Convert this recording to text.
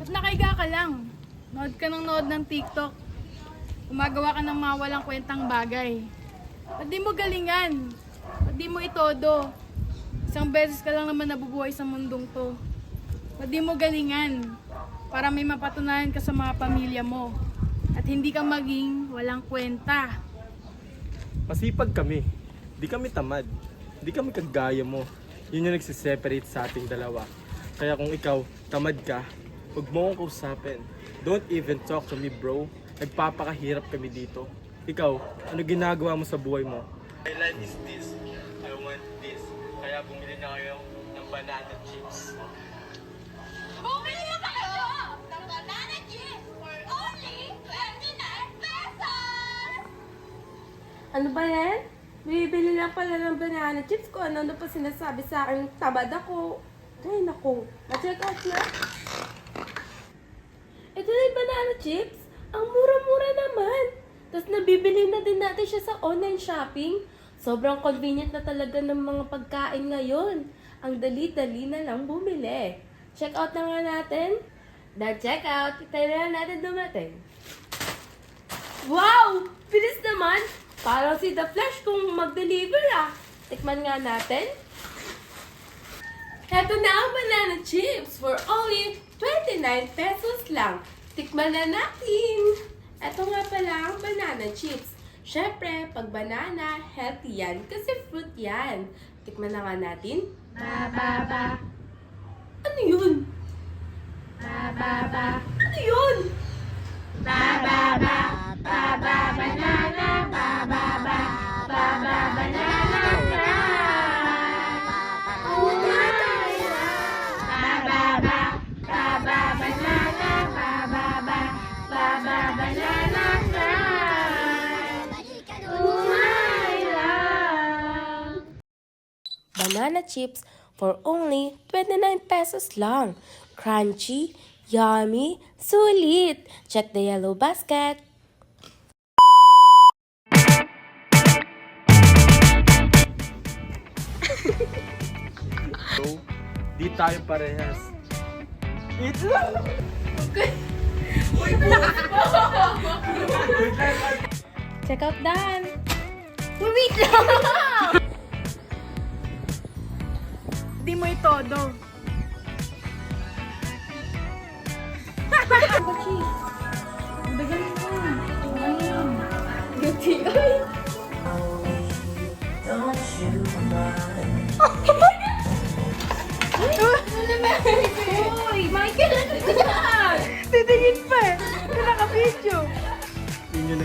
Ba't nakaiga ka lang? Nood ka ng nood ng TikTok. Gumagawa ka ng mga walang kwentang bagay. Ba't di mo galingan? Ba't di mo itodo? Isang beses ka lang naman nabubuhay sa mundong to. Ba't di mo galingan? Para may mapatunayan ka sa mga pamilya mo. At hindi ka maging walang kwenta. Masipag kami. Di kami tamad. Di kami kagaya mo. Yun yung nagsiseparate sa ating dalawa. Kaya kung ikaw, tamad ka, huwag mo akong kausapin. Don't even talk to me, bro. Nagpapakahirap kami dito. Ikaw, ano ginagawa mo sa buhay mo? My life is this. I want this. Kaya bumili na kayo ng banana chips. Bumili na kayo ng banana chips for only 29 pesos! Ano ba yan? Bibili lang pala ng banana chips ko. Ano pa sinasabi sa akin? Tamad ako. Ay, naku. Na-check out na. Ito na yung banana chips. Ang mura-mura naman. Tapos nabibili na din natin siya sa online shopping. Sobrang convenient na talaga ng mga pagkain ngayon. Ang dali-dali na lang bumili. Check out na nga natin. Na-check out. Tayo na lang natin dumating. Wow! Bilis naman! Parang si The Flash kung mag-deliver ah. Tikman nga natin. Heto na ang banana chips for only 29 pesos lang. Tikman na natin. Ito nga pala ang banana chips. Syempre, pag banana, healthy yan kasi fruit yan. Tikman na nga natin. Ano yun? Ano yun? Banana chips for only 29 pesos lang. Crunchy, yummy, sulit. Check the yellow basket. So, di tayo parehas. Eat lang! Check out Dan. Wait lang! Di mo itodo. Dagan mo. Guti. Ay! Uy! Michael, ano yan? Titingin pa eh. Hindi naka-video. Yun yung